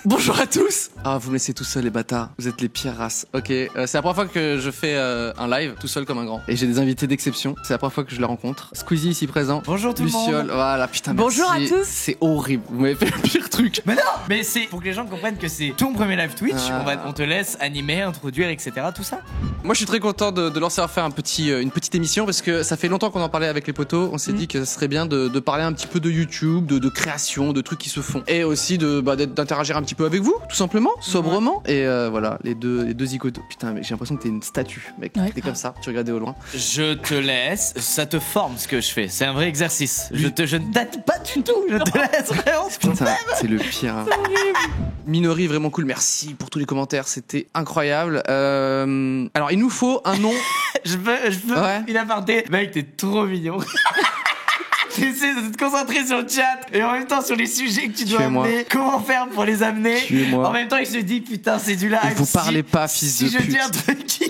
Bonjour à tous. Ah, vous me laissez tout seul les bâtards. Vous êtes les pires races. Ok, c'est la première fois que je fais un live tout seul comme un grand. Et j'ai des invités d'exception. C'est la première fois que je les rencontre. Squeezie ici présent. Bonjour tout le monde. Luciole, voilà, putain, Bonjour merci. à tous. C'est horrible. Vous m'avez fait le pire truc. Mais non, mais c'est pour que les gens comprennent que c'est ton premier live Twitch. On te laisse animer, introduire, etc. Tout ça. Moi, je suis très content de lancer à faire une petite émission parce que ça fait longtemps qu'on en parlait avec les potos. On s'est dit que ce serait bien de parler un petit peu de YouTube, de création, de trucs qui se font. Et aussi d'interagir un petit peu avec vous, tout simplement, sobrement. Et voilà, les deux zigotos. Putain, mais j'ai l'impression que t'es une statue, mec. Ouais. T'es comme ça, tu regardais au loin. Je te laisse, ça te forme ce que je fais. C'est un vrai exercice. Je ne date pas du tout. Je te laisse vraiment. Putain, c'est le pire. Hein. Minori, vraiment cool. Merci pour tous les commentaires. C'était incroyable. Alors, il nous faut un nom. Je peux Ouais. une aparté. Mec, t'es trop mignon. T'essaies de te concentrer sur le chat et en même temps sur les sujets que tu dois Tuez-moi. amener. Comment faire pour les amener? Tuez-moi. En même temps, il se dit putain, c'est du live. Et vous Si- parlez pas, fils si de je pute. dis un truc qui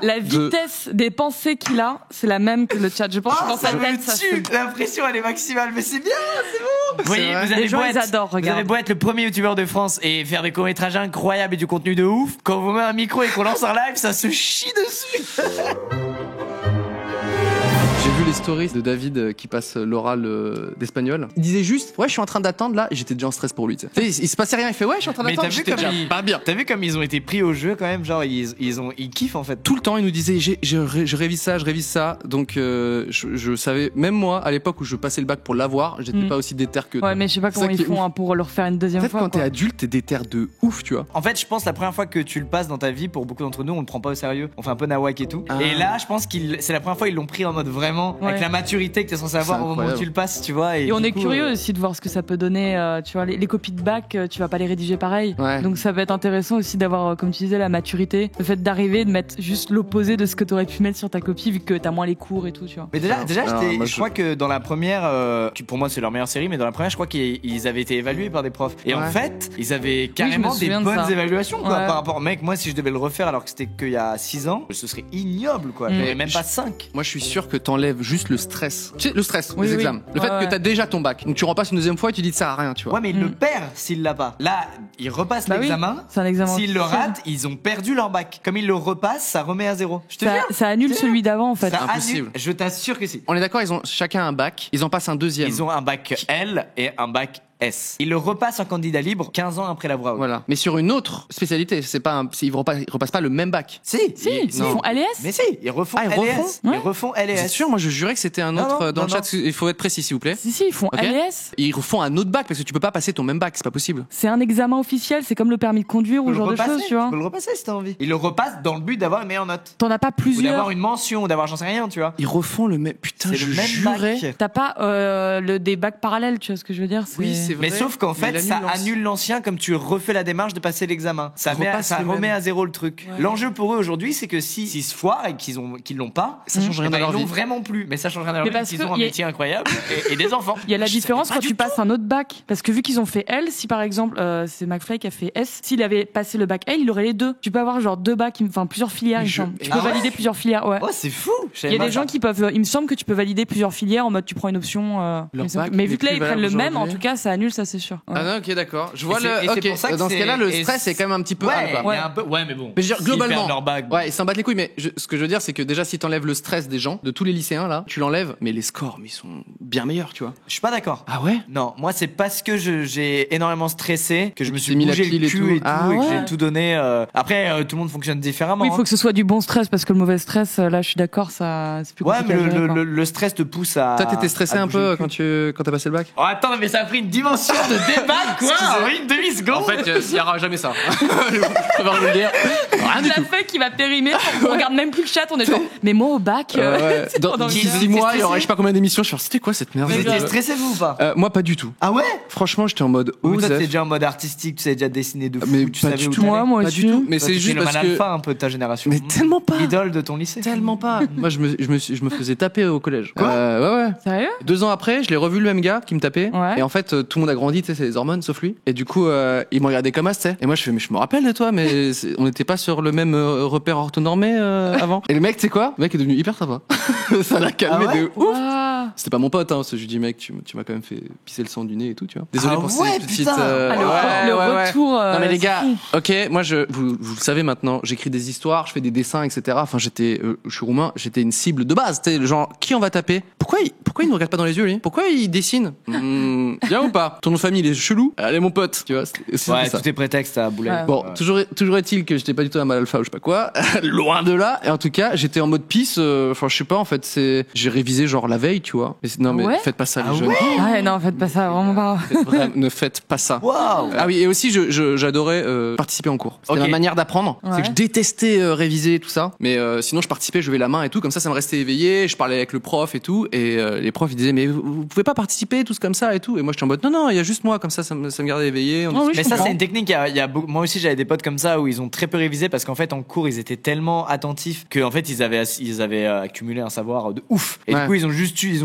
La vitesse des pensées qu'il a, c'est la même que le chat. Je pense que dans sa ça me tête, ça tue. se... La pression, elle est maximale, mais c'est bien, c'est bon. Vous voyez, vrai. vous avez Les gens, beau ils être- adorent, Vous regarde. avez beau être le premier youtubeur de France et faire des courts-métrages incroyables et du contenu de ouf, quand on vous met un micro et qu'on lance un live, ça se chie dessus. J'ai vu les stories de David qui passe l'oral d'espagnol. Il disait juste, ouais, je suis en train d'attendre là. Et j'étais déjà en stress pour lui. Tu sais. Il se passait rien. Il fait, ouais, je suis en train Mais d'attendre. t'as vu J'étais comme déjà ils- pas bien. T'as vu comme ils ont été pris au jeu quand même, genre ils kiffent en fait. Tout le temps, il nous disait, je révise ça. Donc, je savais, même moi, à l'époque où je passais le bac pour l'avoir, j'étais pas aussi déter que toi. Ouais, mais je sais pas C'est comment ça qui ils est font ouf. hein, pour le refaire une En deuxième fait, fois. quand t'es quoi. adulte, t'es déter de ouf, tu vois. En fait, je pense la première fois que tu le passes dans ta vie, pour beaucoup d'entre nous, on le prend pas au sérieux. On fait un peu nawak et tout. Ah. Et là, je pense c'est la première fois ils l'ont pris en mode vraiment avec Ouais. la maturité que t'es censé avoir C'est au moment où incroyable. tu le passes, tu vois. Et on du est coup, curieux aussi de voir ce que ça peut donner. Tu vois, les copies de bac, tu vas pas les rédiger pareil. Ouais. Donc ça va être intéressant aussi d'avoir, comme tu disais, la maturité. Le fait d'arriver, de mettre juste l'opposé de ce que t'aurais pu mettre sur ta copie, vu que t'as moins les cours et tout, tu vois. Mais déjà, Alors, moi, je crois que dans la première, pour moi c'est leur meilleure série, mais dans la première, je crois qu'ils avaient été évalués par des profs. Et en Ouais. fait, ils avaient carrément je me des souviens de bonnes ça. évaluations, quoi, Ouais. par rapport. Mec, moi, si je devais le refaire alors que c'était qu'il y a 6 ans, ce serait ignoble, quoi. J'avais même pas 5. Moi, je suis sûr que t'enlèves juste le stress. Tu sais, le stress Oui, des oui. examens. Le fait Ouais, que ouais. t'as déjà ton bac. Donc tu repasses une deuxième fois et tu dis ça sert à rien, tu vois. Ouais, mais il le perd s'il l'a pas. Là, il repasse Bah oui, l'examen. c'est un examen. S'ils le officiel. ratent, ils ont perdu leur bac. Comme ils le repassent, ça remet à 0. Je te Ça, jure. ça annule Je te celui d'avant en fait. Ça Impossible. annule. Je t'assure que si. On est d'accord, ils ont chacun un bac, ils en passent un deuxième. Ils ont un bac L et un bac S. Ils le repassent en candidat libre 15 ans après la voix. Voilà. Mais sur une autre spécialité, c'est pas ils repassent pas le même bac. Si, Si, ils non. font LS. Mais si, ils refont Ah, ils LS. refont Ils Ouais. refont C'est LS. sûr, moi je jurais que c'était un Non, autre non, dans le non, chat. Il faut être précis s'il vous plaît. Si, ils font Ok. LS. Ils refont un autre bac parce que tu peux pas passer ton même bac, c'est pas possible. C'est un examen officiel, c'est comme le permis de conduire ou Tu ce peux genre le de choses, tu vois. Tu peux le repasser si t'as envie. Ils le repassent dans le but d'avoir une meilleure note. T'en as pas Ou plusieurs. d'avoir une mention, ou d'avoir j'en sais rien, tu vois. Ils refont le même. Putain, C'est je le même jurais. bac. T'as pas des bacs parallèles, tu vois ce que je veux dire. Oui, c'est vrai. Mais sauf qu'en Mais fait, ça annule l'ancien comme tu refais la démarche de passer l'examen. Ça, Ils repassent le remet même. à 0 le truc. Ouais. L'enjeu pour eux aujourd'hui, c'est que s'ils se foirent et qu'ils l'ont pas, Ça change rien eh ben, dans leur ils l'ont vie. vraiment plus. Mais ça change rien dans leur Mais vie parce parce qu'ils que ont un y a- métier incroyable et des enfants. Il y a la Je différence savais quand pas tu du passes tout. un autre bac. Parce que vu qu'ils ont fait L, si par exemple c'est McFly qui a fait S, s'il avait passé le bac L, il aurait les deux. Tu peux avoir genre deux bacs, enfin plusieurs filières, Mais il me je- semble. Tu Ah peux ouais valider plusieurs filières, ouais. Oh, c'est fou. Je Il savais y a pas des ça. gens qui peuvent, il me semble que tu peux valider plusieurs filières en mode tu prends une option. il me semble bac mais n'est vu que là plus ils prennent le valable même, en aujourd'hui. tout cas ça annule, ça c'est sûr. Ouais. Ah non, ok, d'accord. Je vois Et c'est- et le. c'est Ok. pour ça que Dans ce c'est- cas-là, le et stress est quand même un petit peu. Ouais, Ah, quoi. il y a un peu. Ouais, mais bon. Mais je veux dire, S'ils globalement, perdent leur bac. ouais, ils s'en battent les couilles, mais ce que je veux dire, c'est que déjà, si t'enlèves le stress des gens, de tous les lycéens, là, tu l'enlèves, mais les scores, mais ils sont bien meilleurs, tu vois. Je suis pas d'accord. Ah ouais? Non, moi c'est parce que j'ai énormément stressé que je me Tu suis t'es mis la bougé pile le et cul tout. et tout, Ah et que ouais. j'ai tout donné. Après, tout le monde fonctionne différemment. Oui, il faut hein. que ce soit du bon stress parce que le mauvais stress, là je suis d'accord, ça c'est plus Ouais, compliqué mais à gérer, quoi. le stress te pousse à. Toi, t'étais stressé à un bouger peu le cul. quand t'as passé le bac? Oh, attends, mais ça a pris une dimension de débat, quoi, en une demi-seconde. En fait, il y aura jamais ça. Je préfère vous le dire. Rien du La tout. feuille qui va périmer, on regarde même plus le chat, on est genre, mais moi au bac, c'est Dans pendant 10 mois, il y aurait je sais pas combien d'émissions. Je suis genre, c'était quoi cette merde? Vous étiez stressé, vous ou pas? Moi, pas du tout. Ah ouais? Franchement, j'étais en mode Ou toi, Zef. t'étais déjà en mode artistique, tu savais déjà dessiner de fou, Mais tu pas savais du où tout. t'allais. moi Pas aussi. du tout. Mais Toi, c'est t'étais juste le parce man que. alpha un peu de ta génération. Mais tellement pas. Idole de ton lycée. Tellement pas. Moi, je me faisais taper au collège. Quoi Ouais, ouais. Sérieux? 2 ans après, je l'ai revu le même gars qui me tapait. Ouais. Et en fait, tout tout le monde a grandi, tu sais, c'est les hormones, sauf lui. Et du coup, il me regardait comme ça, tu sais. Et moi, je fais, mais je me rappelle de toi, mais on n'était pas sur le même repère orthonormé avant. Et le mec, tu sais quoi? Le mec est devenu hyper sympa. Ça l'a calmé de ouf. Ouah. C'était pas mon pote, hein. Je lui dis, mec, tu m'as quand même fait pisser le sang du nez et tout, tu vois. Désolé pour ouais, ces petites. putain. Le retour. Non mais les gars, fou. ok, moi vous le savez maintenant, j'écris des histoires, je fais des dessins, etc. Enfin, je suis roumain, j'étais une cible de base. Tu sais, genre, qui on va taper? Pourquoi il nous regarde pas dans les yeux, lui? Pourquoi il dessine? Bien ou pas? Ton nom de famille, il est chelou. Allez, mon pote, tu vois. C'est ça. tout est prétexte à boulet. Ouais. Bon, toujours est-il que j'étais pas du tout un mal alpha ou je sais pas quoi. Loin de là. Et en tout cas, j'étais en mode peace. Enfin, je sais pas, en fait, j'ai révisé genre la veille, tu vois. Non, mais Ouais. faites pas ça, les Ah jeunes. Ouais, non, faites pas ça, vraiment pas. Ne faites pas ça. Waouh. Ah oui, et aussi j'adorais participer en cours. C'était Ok. ma manière d'apprendre. Ouais. C'est que je détestais réviser tout ça, mais sinon je participais, je levais la main et tout, comme ça me restait éveillé, je parlais avec le prof et tout, et les profs ils disaient mais vous pouvez pas participer tous comme ça et tout, et moi j'étais en mode non, il y a juste moi, comme ça me gardait éveillé. Ah oui, Mais je ça, comprends. c'est une technique. Moi aussi, j'avais des potes comme ça où ils ont très peu révisé parce qu'en fait, en cours, ils étaient tellement attentifs qu'en fait, ils avaient accumulé un savoir de ouf. Et Ouais. du coup, ils ont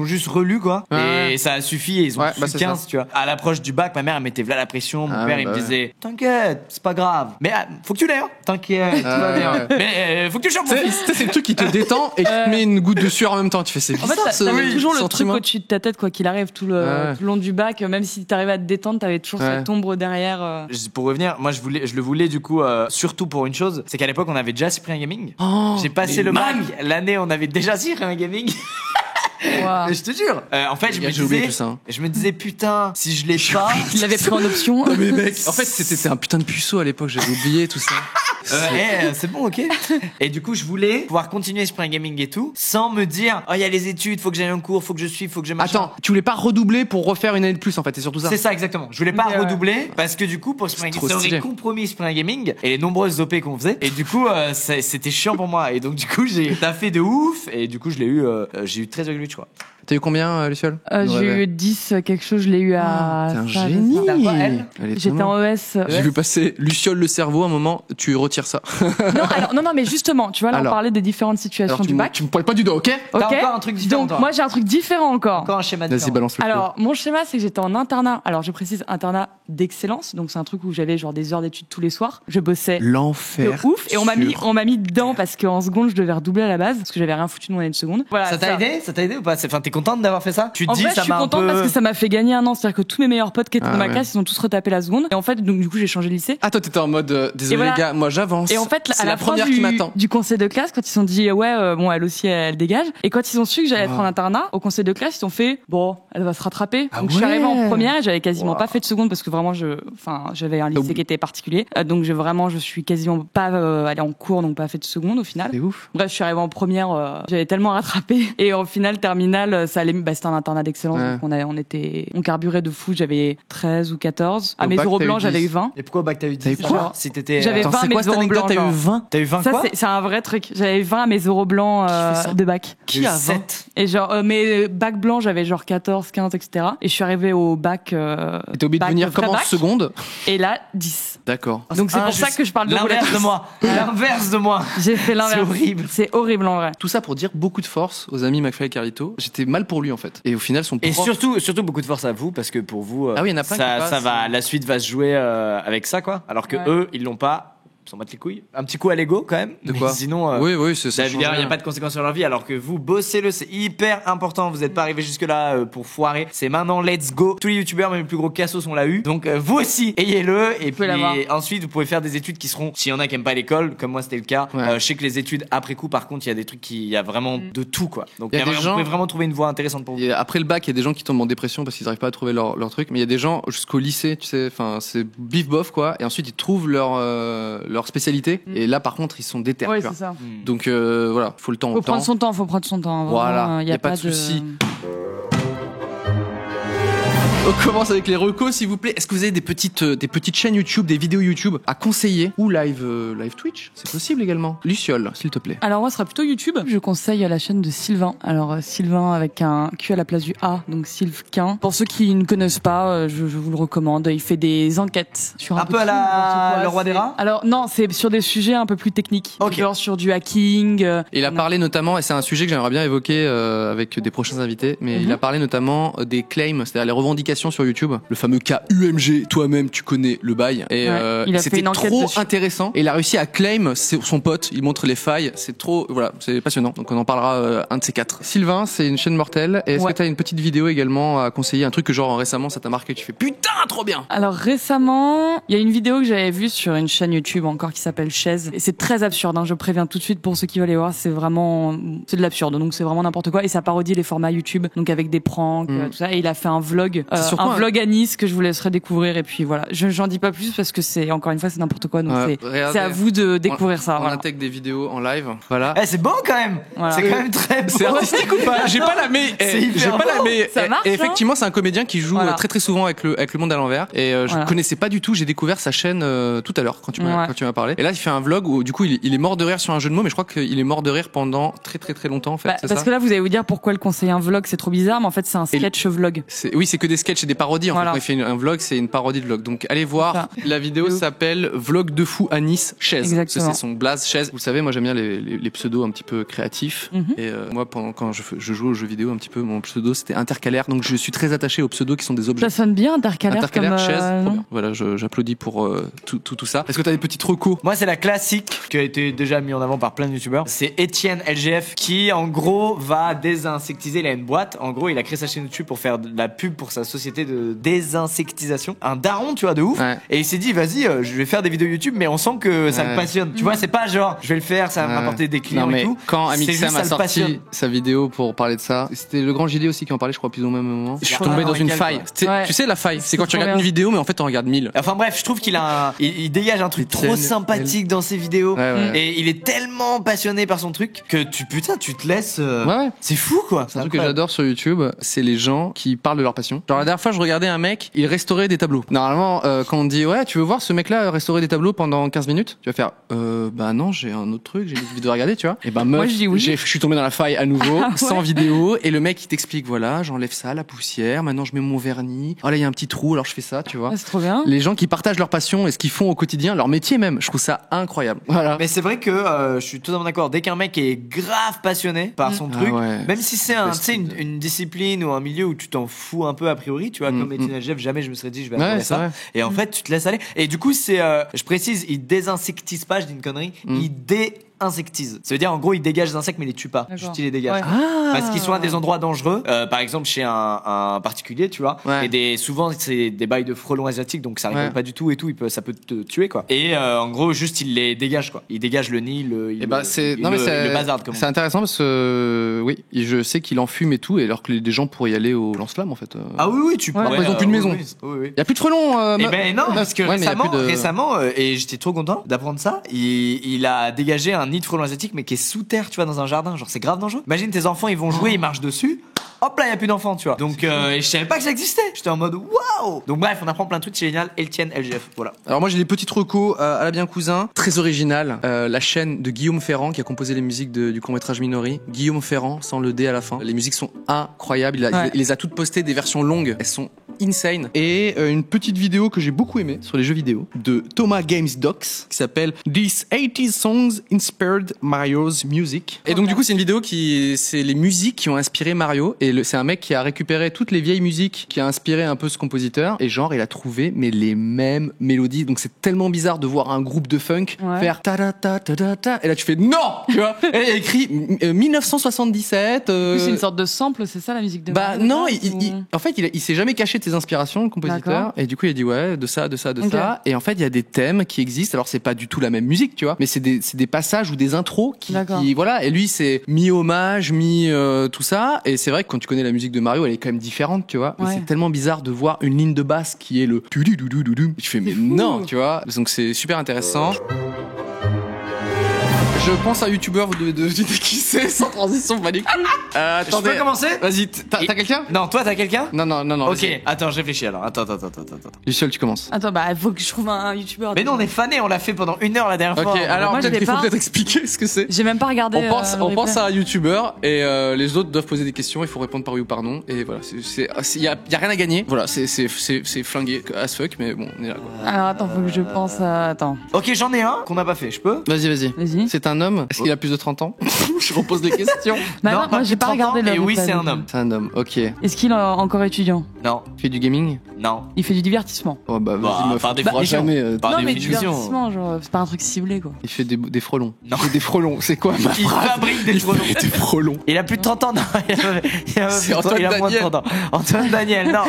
juste relu, quoi. Ouais. Et ça a suffi et ils ont Ouais, su bah, c'est 15, ça. tu vois. À l'approche du bac, ma mère, elle mettait là la pression. Mon Ah, père, ouais, il bah me ouais. disait, t'inquiète, c'est pas grave. Mais faut que tu l'aies, hein. T'inquiète, tout va ouais, bien. ouais. Mais faut que tu chopes mon fils. C'est le truc qui te détend et qui te met une goutte de sueur en même temps. Tu fais c'est En fait, bizarre ce t'avais toujours le sentiment. truc au-dessus de ta tête, quoi qu'il arrive, tout Ouais. le long du bac. Même si t'arrivais à te détendre, t'avais toujours Ouais. cette ombre derrière. Pour revenir, moi, je le voulais du coup, surtout pour une chose, c'est qu'à l'époque, on avait déjà Cyprien Gaming. Oh, J'ai passé mais le bac, man. l'année on avait déjà Cyprien Gaming. Waouh. Mais je te jure. En fait, J'ai oublié tout ça. Hein. je me disais putain, si je l'ai pas. Il l'avait pris en option. Mais mec, en fait c'était un putain de puceau à l'époque, j'avais oublié tout ça. C'est bon, ok. Et du coup, je voulais pouvoir continuer Spring Gaming et tout, sans me dire, oh, il y a les études, faut que j'aille en cours, faut que je suive, faut que je machin. Attends, tu voulais pas redoubler pour refaire une année de plus en fait, c'est surtout ça. C'est ça exactement. Je voulais pas Ouais. redoubler parce que du coup pour Spring trop ça aurait stylé. compromis Spring Gaming et les nombreuses OP qu'on faisait et du coup c'était chiant pour moi et donc du coup j'ai taffé de ouf et du coup j'ai eu 13,8 je crois. T'as eu combien, Luciole? J'ai eu 10 quelque chose, je l'ai eu à. T'es un ça, génie. T'as quoi, elle Elle est J'étais tellement- en ES. J'ai vu passer Luciole le cerveau à un moment, tu retires ça. Non, mais justement, tu vois, là, on Alors. parlait des différentes situations Alors du bac. tu me pointes pas du doigt, ok? T'as Ok. encore un truc différent, Donc, toi. moi, j'ai un truc différent encore. Encore un schéma Vas-y, différent. balance le Alors, mon schéma, c'est que j'étais en internat. Alors, je précise internat d'excellence. Donc, c'est un truc où j'avais genre des heures d'études tous les soirs. Je bossais de l'enfer. ouf. Et on m'a mis dedans parce qu'en seconde, je devais redoubler à la base. Parce que j'avais rien foutu de mon année de seconde. Voilà. Ça t'a aidé ou pas? Enfin, t'es contente d'avoir fait ça? Tu te En dis vrai, ça je suis m'a un contente peu. parce que ça m'a fait gagner un an. C'est-à-dire que tous mes meilleurs potes qui étaient Ah dans ma ouais. classe, ils ont tous retapé la seconde. Et en fait, donc, du coup, j'ai changé de lycée. Ah, toi, t'étais en mode, désolé Et voilà. les gars, moi j'avance. Et en fait, c'est à la la fin première qui m'attend. du conseil de classe, quand ils se sont dit, ouais, bon, elle aussi, elle dégage. Et quand ils ont su que j'allais être en internat, au conseil de classe, ils ont fait, bon, elle va se rattraper. Ah Donc, je suis arrivée en ouais. première et j'avais quasiment Wow. pas fait de seconde parce que vraiment, j'avais un lycée qui était particulier. Donc, je suis quasiment pas allée en cours, donc pas fait de seconde au final. C'est ouf. Bref, je suis arrivée en première, j'avais tellement rattrapé. Et au final, terminale, ça allait, c'était un internat d'excellence. Ouais. Donc, on carburait de fou. J'avais 13 ou 14. À Au mes bac, euros t'as eu blancs, j'avais 10. eu 20. Et pourquoi au bac t'as eu 10? T'as eu quoi alors Si t'étais. J'avais Attends, 20 c'est à quoi mes cette euros anecdote? blancs, T'as eu genre. 20? T'as eu 20 Ça, quoi? c'est un vrai truc. J'avais 20 à mes euros blancs Qui fait ça de bac. Qui a 20? 7. Et genre, mes bacs blancs, j'avais genre 14, 15, etc. Et je suis arrivée au bac. T'es obligé de bac venir vrai comme en bac. seconde. Et là, 10. D'accord. Donc c'est pour ça que je parle de L'inverse de roulette. moi. L'inverse de moi. J'ai fait l'inverse. C'est horrible. C'est horrible en vrai. Tout ça pour dire beaucoup de force aux amis McFly et Carlito. J'étais mal pour lui en fait. Et au final, son Et prof. surtout beaucoup de force à vous parce que pour vous, Ah oui, il y en a plein qui ça passent. va, la suite va se jouer avec ça quoi. Alors que Ouais. eux, ils l'ont pas. Ils s'en battent les couilles. Un petit coup à l'ego quand même. De mais quoi? sinon, Oui, c'est ça. il n'y a pas de conséquences sur leur vie. Alors que vous, bossez-le, c'est hyper important. Vous n'êtes pas arrivé jusque-là pour foirer. C'est maintenant, let's go. Tous les youtubeurs, même les plus gros cassos, on l'a eu. Donc vous aussi, ayez-le. Et pouvez l'avoir. puis ensuite, vous pouvez faire des études qui seront, s'il y en a qui aiment pas l'école, comme moi c'était le cas. Ouais. Je sais que les études après coup, par contre, il y a des trucs il y a vraiment de tout quoi. Donc Il y a des vous gens- pouvez vraiment trouver une voie intéressante pour vous. Et après le bac, il y a des gens qui tombent en dépression parce qu'ils n'arrivent pas à trouver leur truc. Mais il y a des gens jusqu'au lycée, tu sais, enfin c'est bif bof quoi. Et ensuite ils trouvent leur spécialité. Et là par contre ils sont déter. Oui, tu c'est vois. ça. Donc voilà, faut le temps. Faut prendre son temps, faut prendre son temps. Voilà, il y a pas de souci. On commence avec les recos, s'il vous plaît. Est-ce que vous avez des petites chaînes YouTube, des vidéos YouTube à conseiller ou live Twitch? C'est possible également. Luciole, s'il te plaît. Alors moi, ce sera plutôt YouTube. Je conseille la chaîne de Sylvain. Alors Sylvain avec un Q à la place du A, donc Sylvquin. Pour ceux qui ne connaissent pas, je vous le recommande. Il fait des enquêtes sur Un peu à tout, la n'importe quoi. Le Roi des C'est- Rats. Alors non, c'est sur des sujets un peu plus techniques. Ok. Genre sur du hacking. Il a parlé notamment, et c'est un sujet que j'aimerais bien évoquer avec des prochains invités, mais il a parlé notamment des claims, c'est-à-dire les revendications qualification sur YouTube, le fameux KUMG, toi-même tu connais le bail, et il a fait c'était une enquête trop dessus. intéressant, et il a réussi à claim son pote, il montre les failles, c'est trop, voilà, c'est passionnant, donc on en parlera un de ces 4. Sylvain, c'est une chaîne mortelle, et est-ce que t'as une petite vidéo également à conseiller, un truc que genre récemment ça t'a marqué, tu fais putain trop bien? Alors récemment, il y a une vidéo que j'avais vue sur une chaîne YouTube encore qui s'appelle Chaise, et c'est très absurde, hein, je préviens tout de suite pour ceux qui veulent aller voir, c'est de l'absurde, donc c'est vraiment n'importe quoi, et ça parodie les formats YouTube, donc avec des pranks, tout ça, et il a fait un vlog, vlog à Nice que je vous laisserai découvrir, et puis voilà, j'en dis pas plus parce que c'est, encore une fois, c'est n'importe quoi, donc c'est à vous de découvrir ça. On intègre des vidéos en live, voilà. C'est bon quand même. Voilà. C'est quand même très beau. C'est artistique ou pas? J'ai pas la mais ça marche, effectivement, c'est un comédien qui joue très très souvent avec le monde à l'envers, et je connaissais pas du tout, j'ai découvert sa chaîne tout à l'heure quand tu m'as parlé. Et là, il fait un vlog où du coup il est mort de rire sur un jeu de mots, mais je crois qu'il est mort de rire pendant très très très longtemps en fait. Parce que là, vous allez vous dire pourquoi le conseiller un vlog, c'est trop bizarre, mais en fait c'est un sketch vlog. Oui, c'est que des sketchs et des parodies en fait. Quand il fait un vlog, c'est une parodie de vlog. Donc allez voir, la vidéo s'appelle Vlog de fou à Nice, Chaise. Exactement. C'est son blaze Chaise. Vous savez, moi j'aime bien les pseudos un petit peu créatifs. Et moi, quand je joue aux jeux vidéo un petit peu, mon pseudo c'était Intercalaire. Donc je suis très attaché aux pseudos qui sont des objets. Ça sonne bien, Intercalaire comme Chaise. Trop bien. Voilà, j'applaudis pour tout ça. Est-ce que t'as des petits recos? Moi, c'est la classique qui a été déjà mis en avant par plein de youtubeurs. C'est Etienne LGF qui, en gros, va désinsectiser. Il a une boîte. En gros, il a créé sa chaîne YouTube pour faire de la pub pour sa société de désinsectisation. Un daron, tu vois, de ouf. Ouais. Et il s'est dit, vas-y, je vais faire des vidéos YouTube, mais on sent que ça me passionne. Tu vois, c'est pas genre, je vais le faire, ça va m'apporter des clients et tout. Quand Amixem a sorti sa vidéo pour parler de ça, c'était le grand JD aussi qui en parlait, je crois, plus ou même moment. Je suis tombé dans une faille. Tu sais, la faille, c'est quand tu regardes une vidéo, mais en fait, t'en regardes 1000. Enfin bref, je trouve qu'il a il dégage un truc trop sympathique dans ses vidéos. Et il est tellement passionné par son truc que tu te laisses. C'est fou quoi. C'est un truc que j'adore sur YouTube, c'est les gens qui parlent de leur passion. Genre la dernière fois, je regardais un mec, il restaurait des tableaux. Normalement, quand on dit ouais, tu veux voir ce mec-là restaurer des tableaux pendant 15 minutes, tu vas faire bah non, j'ai un autre truc, j'ai des vidéos à regarder, tu vois. Et bah meuf, moi, je dis oui. Je suis tombé dans la faille à nouveau, sans vidéo, et le mec il t'explique voilà, j'enlève ça, la poussière, maintenant je mets mon vernis. Oh là il y a un petit trou, alors je fais ça, tu vois. C'est trop bien. Les gens qui partagent leur passion et ce qu'ils font au quotidien, leur métier même, je trouve ça incroyable. Voilà. Mais c'est vrai que je suis totalement d'accord. Dès qu'un mec est grave passionné par son truc, même si c'est une discipline ou un milieu où tu t'en fous un peu a priori, tu vois, comme Etienne Jeff, jamais je me serais dit je vais faire ça. Vrai. Et en fait, tu te laisses aller. Et du coup, c'est, je précise, il désinsectise pas, je dis une connerie, il insectise. Ça veut dire en gros il dégage des insectes mais il les tue pas. Juste il les dégage. Parce qu'ils sont à des endroits dangereux. Par exemple chez un particulier, tu vois. Et souvent c'est des bails de frelons asiatiques donc ça rigole pas du tout et tout. Ça peut te tuer quoi. Et en gros juste il les dégage quoi. Il dégage le nid, le bazar comme. C'est intéressant parce que oui, je sais qu'il en fume et tout, et alors que des gens pourraient y aller au lance-flamme en fait. Ah oui tu peux. Ils ont plus de maison. Il y a plus de frelons. Et ben non parce que récemment et j'étais trop content d'apprendre ça. Il a dégagé un nid de frelons asiatiques mais qui est sous terre, tu vois, dans un jardin, genre c'est grave dangereux. Imagine tes enfants, ils vont jouer, ils marchent dessus. Hop là, il y a plus d'enfants, tu vois. Donc et je savais pas que ça existait. J'étais en mode waouh. Donc bref, on apprend plein de trucs, c'est génial. Etienne LGF, voilà. Alors moi j'ai des petites recos à la bien cousin, très original, la chaîne de Guillaume Ferrand qui a composé les musiques du court-métrage Minori. Guillaume Ferrand sans le D à la fin. Les musiques sont incroyables, il les a toutes postées, des versions longues, elles sont insane. Et une petite vidéo que j'ai beaucoup aimée sur les jeux vidéo de Thomas Games Docs qui s'appelle These 80s Songs Inspired Mario's Music. Et donc du coup c'est une vidéo c'est les musiques qui ont inspiré Mario, et c'est un mec qui a récupéré toutes les vieilles musiques qui a inspiré un peu ce compositeur, et genre il a trouvé mais les mêmes mélodies. Donc c'est tellement bizarre de voir un groupe de funk faire ta ta ta ta ta, et là tu fais non, tu vois. Et il a écrit 1977. C'est une sorte de sample, c'est ça la musique de Mario? Bah non, en fait il s'est jamais caché tes inspirations, le compositeur. Et du coup il a dit ouais, de ça. Et en fait il y a des thèmes qui existent. Alors c'est pas du tout la même musique, tu vois, mais c'est des passages ou des intros qui voilà. Et lui c'est mi-hommage, tout ça. Et c'est vrai que quand tu connais la musique de Mario, elle est quand même différente, tu vois. C'est tellement bizarre de voir une ligne de basse qui est le tu fais mais non, tu vois. Donc c'est super intéressant. Je pense à un youtubeur, vous devez deviner qui c'est, sans transition, pas les couilles. Attendez. Je peux commencer? Vas-y, t'as quelqu'un? Non, toi t'as quelqu'un? Non. Ok, attends, je réfléchis alors. Attends. Luciole, tu commences. Attends, bah, il faut que je trouve un youtubeur. Mais non, on est fanés, on l'a fait pendant 1 heure la dernière fois. Ok, alors il faut peut-être expliquer ce que c'est. J'ai même pas regardé. On pense à un youtubeur, et les autres doivent poser des questions, il faut répondre par oui ou par non. Et voilà, y a rien à gagner. Voilà, c'est flingué as fuck, mais bon, on est là quoi. Alors attends, faut que je pense à. Attends. Ok, j'en ai un qu'on n'a pas fait, je peux? Vas-y. C'est un homme. Est-ce qu'il a plus de 30 ans? Je repose des questions. Bah non, moi j'ai pas regardé mais le. oui, c'est un homme. C'est un homme, ok. Est-ce qu'il est encore étudiant? Non. Il fait du gaming? Non. Il fait du divertissement. Oh bah vas-y, meuf, par tu feras définition. jamais. Par Non, mais définition. divertissement, genre, c'est pas un truc ciblé, quoi. Il fait des frelons. Non. Il fait des frelons, c'est quoi ma Il phrase? fabrique des frelons. Des frelons. Il a plus de 30 ans, non. C'est Antoine il a moins de Daniel. 30 ans. Antoine Daniel, non.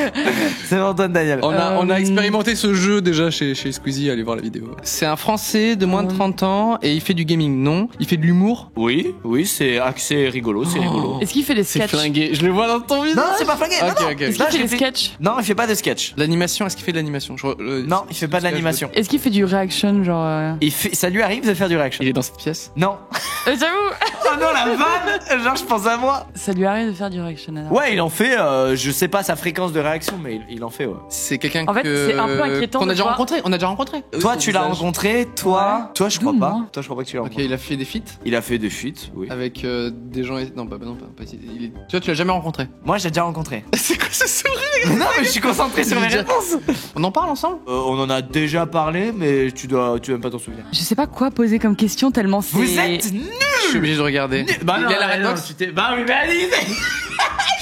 C'est Antoine Daniel. On a expérimenté ce jeu déjà chez Squeezie, allez voir la vidéo. C'est un Français de moins de 30 ans et il fait du gaming, non? Il fait de l'humour? Oui, c'est axé rigolo, c'est rigolo. Est-ce qu'il fait des C'est sketchs? flingué, je le vois dans ton visage. Non, c'est pas flingué. Ok, non, non. ok. Est-ce Non, qu'il fait j'ai des fait- sketchs? Non, il fait pas de sketch. L'animation, est-ce qu'il fait de l'animation? Non, il fait pas de l'animation. Est-ce qu'il fait du reaction, genre. Ça lui arrive de faire du reaction. Il est dans cette pièce? Non. J'avoue! Oh non, la vanne. Genre, je pense à moi. Ça lui arrive de faire du reaction, alors. Ouais, il en fait. Je sais pas sa fréquence de réaction, mais il en fait. Ouais. C'est quelqu'un En fait, c'est un peu inquiétant qu'on de a déjà voir- rencontré. On a déjà rencontré. Toi, tu l'as rencontré. Toi, je crois D'où, pas. moi Toi, je crois pas que tu l'as Ok, rencontré. il a fait des feats Il a fait des fuites, oui. avec des gens. Non, pas ici. Toi, tu l'as jamais rencontré. Moi, j'ai déjà rencontré. C'est quoi ce sourire? Non, mais je suis concentré sur mes J'ai déjà- réponses. On en parle ensemble? On en a déjà parlé, mais tu dois même pas t'en souvenir. Je sais pas quoi poser comme question tellement c'est. Vous êtes nuls. Je suis obligé de regarder. Bah Il y a la Redbox. Bah oui, mais allez.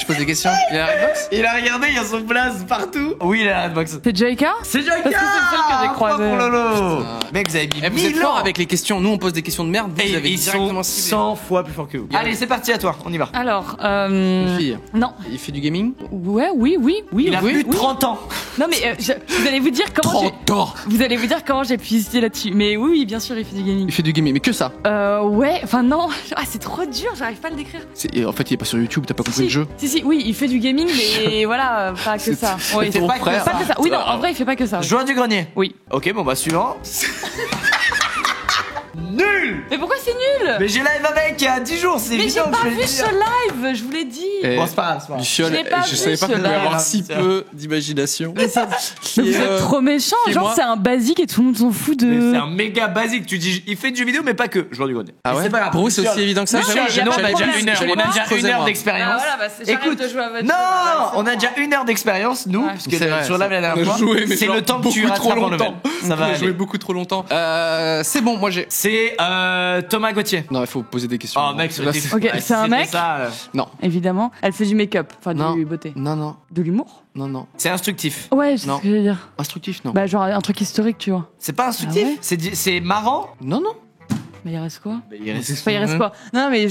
Je pose des questions. Il y a la Redbox? Il a regardé, il y a son blaze partout. Oui, il a la Redbox. C'est JK? C'est Joyka. Parce que c'est le seul que j'ai croisé. Oh lolo. Putain. Mec, vous avez mis Eh, vous êtes 1000 fort ans. avec les questions. Nous, on pose des questions de merde. Vous Et avez ils directement sont ciblé. 100 fois plus forts que vous. Allez, c'est parti à toi, on y va. Alors, Une fille. Non. Il fait du gaming? Ouais, oui. Il a oui, plus de oui. 30 ans. Non, mais vous allez vous dire comment j'ai. 30 ans. Vous allez vous dire comment j'ai pu hésiter là-dessus. Mais oui, bien sûr, il fait du gaming. Il fait du gaming, mais que ça. Ouais, enfin non. Ah, c'est trop dur, j'arrive pas à le décrire. En fait, il est pas sur YouTube, t'as pas compris le jeu. Si, oui, il fait du gaming, mais voilà, pas que ça. Oui, c'est pas que ça. Pas que ça. Oui, non, en vrai, il fait pas que ça. Joie du grenier. Oui. Ok, bon bah suivant. Nul. Mais pourquoi c'est nul? Mais j'ai live avec il y a 10 jours, c'est Mais j'ai évident que pas je vais vu le ce dire. live, je vous l'ai dit. Bon, c'est pas grave, c'est pas grave. Luciole, Je l'ai pas je vu, savais pas qu'on pouvait cela. avoir si Tiens. peu d'imagination. Mais vous êtes trop méchant. et Genre, moi c'est un basique et tout le monde s'en fout Mais de. c'est un méga basique. Tu dis, il fait du vidéo, mais pas que. Joie du grenier. Ah Mais ouais? c'est pas grave. Pour vous, c'est aussi évident que ça? Monsieur, Non, y a non, pas on de a déjà problème. une heure. J'allais On a pas déjà creuser, une heure moi. d'expérience. Ah, voilà, j'arrête Écoute, de jouer à votre non, jeu. on a déjà une heure d'expérience, nous, Ouais. parce que C'est vrai, sur la ça. dernière On a fois, joué, mais c'est genre le temps que tu beaucoup trop rattrapes en level. longtemps. Ça va On a joué aller. beaucoup trop longtemps. C'est bon, moi j'ai. C'est Thomas Gauthier. Non, il faut poser des questions. Oh mec, Là, c'était- Ok, ouais, c'est un c'était mec ça, Non, Évidemment, elle fait du make-up, enfin Non. du beauté. non, De l'humour? non. C'est instructif. Ouais, je sais Non. ce que je veux dire. Instructif, non. Bah, genre un truc historique, tu vois. C'est pas instructif. Ah ouais C'est marrant. Non. Mais il reste quoi? Il reste- Enfin, il reste quoi? Non, mais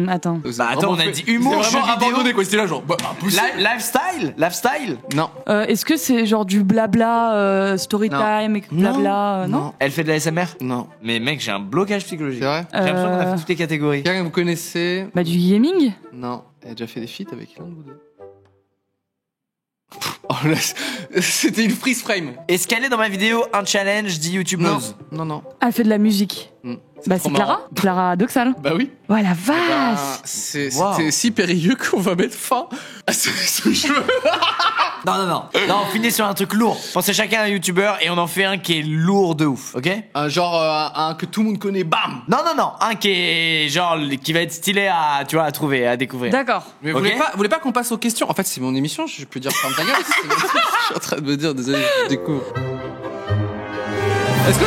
attends. Bah attends, on a dit humour, C'est vraiment jeux vidéo. abandonné quoi, c'était là genre. Bah, impossible. Lifestyle. Non. Est-ce que c'est genre du blabla, story Non. time, et blabla, non? Elle fait de la SMR. Non. Mais mec, j'ai un blocage psychologique. C'est vrai? J'ai l'impression qu'on a Euh, fait toutes les catégories. Quelqu'un que vous connaissez? Bah, du gaming? Non. Elle a déjà fait des feats avec l'un de vous deux? Oh là, c'était une freeze frame. Est-ce qu'elle est dans ma vidéo un challenge dit Non. youtubeuse? Non. Elle fait de la musique. Bah, trop c'est Clara? Clara Doxal. Bah oui. Oh la Bah, vache! c'était Wow. si périlleux qu'on va mettre fin à ce jeu. Non, on finit sur un truc lourd. Pensez chacun à un youtubeur et on en fait un qui est lourd de ouf, ok? Un que tout le monde connaît, bam. Non, un qui est genre qui va être stylé à, tu vois, à trouver, à découvrir. D'accord. Mais Ok. vous voulez pas qu'on passe aux questions? En fait, c'est mon émission, je peux dire ferme ta gueule. Je suis en train de me dire, désolé, je découvre. Est-ce qu'on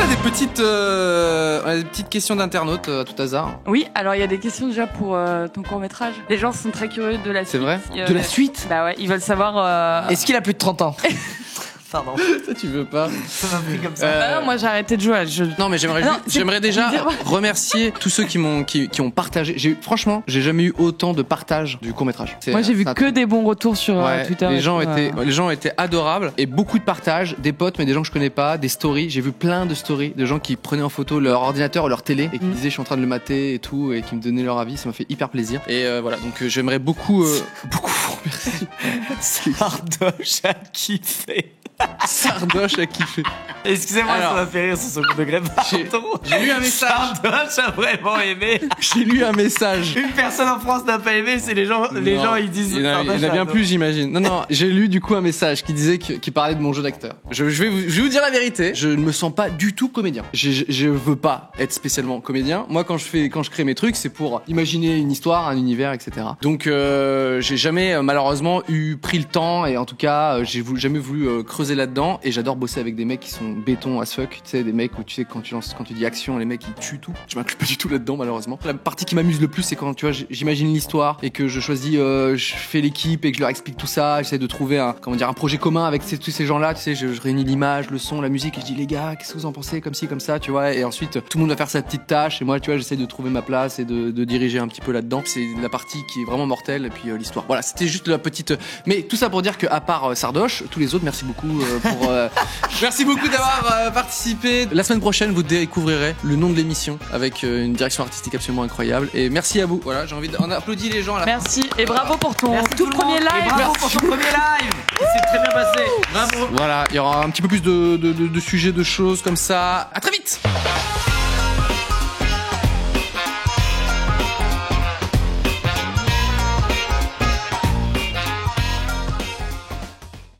a des petites questions d'internautes à tout hasard? Oui, alors il y a des questions déjà pour ton court-métrage. Les gens sont très curieux de la suite. C'est vrai? Et, De la suite? Bah ouais, ils veulent savoir. Est-ce qu'il a plus de 30 ans? Pardon. Ça, tu veux pas? Ça m'a pris comme ça. Bah non, moi j'ai arrêté de jouer à ce jeu. Non, mais j'aimerais Non, c'est- j'aimerais déjà dire- remercier tous ceux qui ont partagé. Franchement, j'ai jamais eu autant de partage du court-métrage. Moi j'ai vu que des bons retours sur Ouais, Twitter. les et gens tout, les gens étaient adorables et beaucoup de partages, des potes mais des gens que je connais pas, des stories. J'ai vu plein de stories de gens qui prenaient en photo leur ordinateur ou leur télé et qui disaient je suis en train de le mater et tout et qui me donnaient leur avis. Ça m'a fait hyper plaisir. Et voilà, donc j'aimerais beaucoup vous remercier. Sardoche a kiffé. Sardoche a kiffé. Excusez-moi, Alors, ça m'a fait rire sur son coup de grève. J'ai lu un message. Sardoche a vraiment aimé. J'ai lu un message. Une personne en France n'a pas aimé, c'est les gens ils disent. Il y en a Sardoche bien a- plus, j'imagine. Non, j'ai lu du coup un message qui disait qui parlait de mon jeu d'acteur. Je vais vous dire la vérité. Je ne me sens pas du tout comédien. Je veux pas être spécialement comédien. Moi, quand je crée mes trucs, c'est pour imaginer une histoire, un univers, etc. Donc, j'ai jamais malheureusement pris le temps et en tout cas, j'ai jamais voulu creuser creuser là-dedans et j'adore bosser avec des mecs qui sont béton as fuck, tu sais, des mecs où tu sais quand tu dis action, les mecs ils tuent tout. Je m'inclus pas du tout là-dedans malheureusement. La partie qui m'amuse le plus c'est quand tu vois j'imagine l'histoire et que je choisis, je fais l'équipe et que je leur explique tout ça, j'essaie de trouver un projet commun avec tous ces gens-là, tu sais, je réunis l'image, le son, la musique et je dis les gars, qu'est-ce que vous en pensez comme ci comme ça, tu vois, et ensuite tout le monde va faire sa petite tâche et moi tu vois j'essaie de trouver ma place et de diriger un petit peu là-dedans. C'est la partie qui est vraiment mortelle et puis l'histoire. Voilà, c'était juste la petite. Mais tout ça pour dire que à part Sardoche, tous les autres, merci beaucoup merci beaucoup d'avoir participé. La semaine prochaine, vous découvrirez le nom de l'émission avec une direction artistique absolument incroyable. Et merci à vous. Voilà, j'ai envie on applaudit les gens. À la merci et bravo pour ton tout premier live. Et bravo pour ton premier live. C'est très bien passé. Bravo. Voilà, il y aura un petit peu plus de sujets, de choses comme ça. À très vite.